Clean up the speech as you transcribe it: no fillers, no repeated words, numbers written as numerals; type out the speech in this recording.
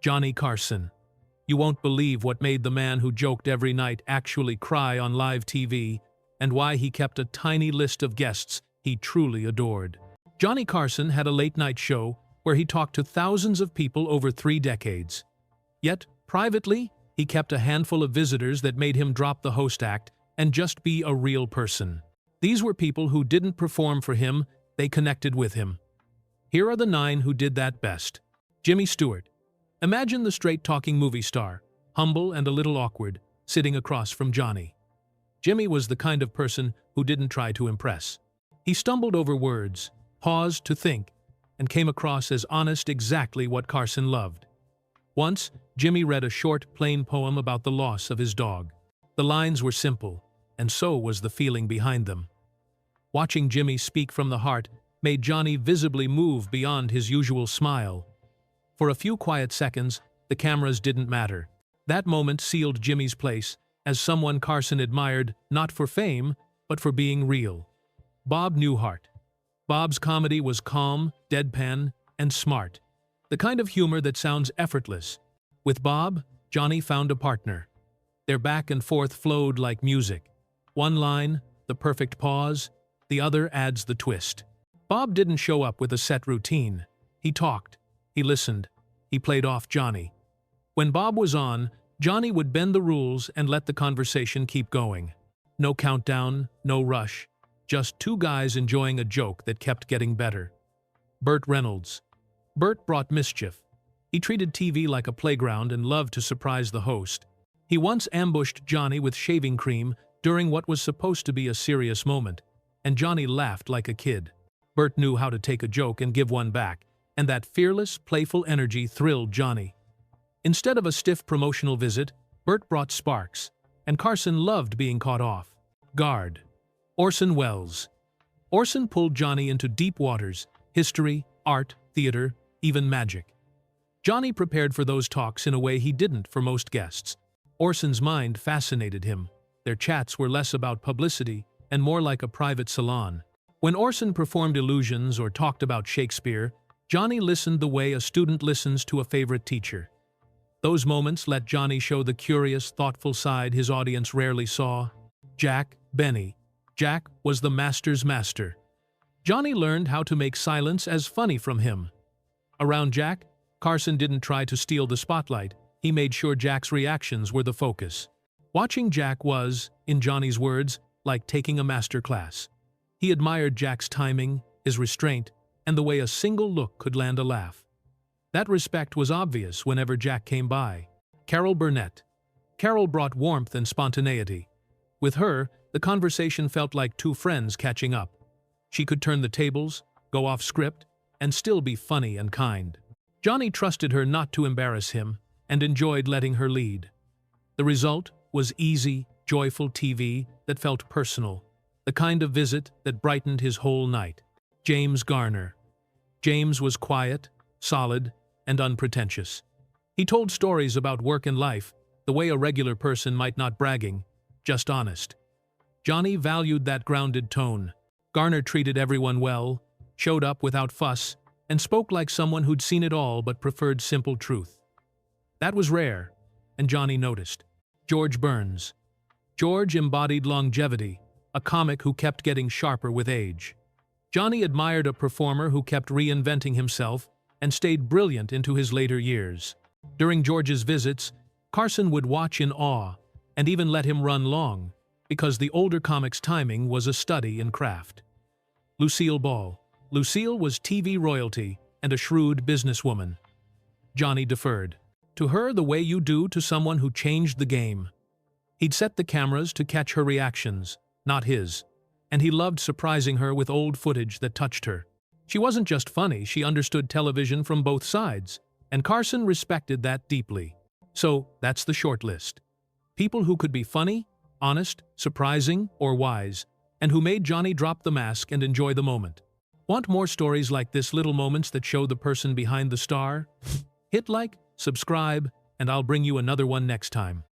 Johnny Carson. You won't believe what made the man who joked every night actually cry on live TV, and why he kept a tiny list of guests he truly adored. Johnny Carson had a late-night show where he talked to thousands of people over 3 decades. Yet, privately, he kept a handful of visitors that made him drop the host act and just be a real person. These were people who didn't perform for him, they connected with him. Here are the 9 who did that best. Jimmy Stewart. Imagine the straight-talking movie star, humble and a little awkward, sitting across from Johnny. Jimmy was the kind of person who didn't try to impress. He stumbled over words, paused to think, and came across as honest, exactly what Carson loved. Once, Jimmy read a short, plain poem about the loss of his dog. The lines were simple, and so was the feeling behind them. Watching Jimmy speak from the heart made Johnny visibly move beyond his usual smile. For a few quiet seconds, the cameras didn't matter. That moment sealed Jimmy's place as someone Carson admired not for fame, but for being real. Bob Newhart. Bob's comedy was calm, deadpan, and smart. The kind of humor that sounds effortless. With Bob, Johnny found a partner. Their back and forth flowed like music. One line, the perfect pause, the other adds the twist. Bob didn't show up with a set routine. He talked, he listened, he played off Johnny. When Bob was on, Johnny would bend the rules and let the conversation keep going. No countdown, no rush, just 2 guys enjoying a joke that kept getting better. Burt Reynolds. Burt brought mischief. He treated TV like a playground and loved to surprise the host. He once ambushed Johnny with shaving cream during what was supposed to be a serious moment, and Johnny laughed like a kid. Burt knew how to take a joke and give one back, and that fearless, playful energy thrilled Johnny. Instead of a stiff promotional visit, Burt brought sparks, and Carson loved being caught off guard. Orson Welles. Orson pulled Johnny into deep waters: history, art, theater, even magic. Johnny prepared for those talks in a way he didn't for most guests. Orson's mind fascinated him. Their chats were less about publicity and more like a private salon. When Orson performed illusions or talked about Shakespeare, Johnny listened the way a student listens to a favorite teacher. Those moments let Johnny show the curious, thoughtful side his audience rarely saw. Jack Benny. Jack was the master's master. Johnny learned how to make silence as funny from him. Around Jack, Carson didn't try to steal the spotlight. He made sure Jack's reactions were the focus. Watching Jack was, in Johnny's words, like taking a master class. He admired Jack's timing, his restraint, and the way a single look could land a laugh. That respect was obvious whenever Jack came by. Carol Burnett. Carol brought warmth and spontaneity. With her, the conversation felt like 2 friends catching up. She could turn the tables, go off script, and still be funny and kind. Johnny trusted her not to embarrass him and enjoyed letting her lead. The result was easy, joyful TV that felt personal, the kind of visit that brightened his whole night. James Garner. James was quiet, solid, and unpretentious. He told stories about work and life, the way a regular person might, not bragging, just honest. Johnny valued that grounded tone. Garner treated everyone well, showed up without fuss, and spoke like someone who'd seen it all but preferred simple truth. That was rare, and Johnny noticed. George Burns. George embodied longevity, a comic who kept getting sharper with age. Johnny admired a performer who kept reinventing himself and stayed brilliant into his later years. During George's visits, Carson would watch in awe and even let him run long, because the older comic's timing was a study in craft. Lucille Ball. Lucille was TV royalty and a shrewd businesswoman. Johnny deferred. To her the way you do to someone who changed the game. He'd set the cameras to catch her reactions, not his, and he loved surprising her with old footage that touched her. She wasn't just funny, she understood television from both sides, and Carson respected that deeply. So, that's the short list. People who could be funny, honest, surprising, or wise, and who made Johnny drop the mask and enjoy the moment. Want more stories like this, little moments that show the person behind the star? Hit like, subscribe, and I'll bring you another one next time.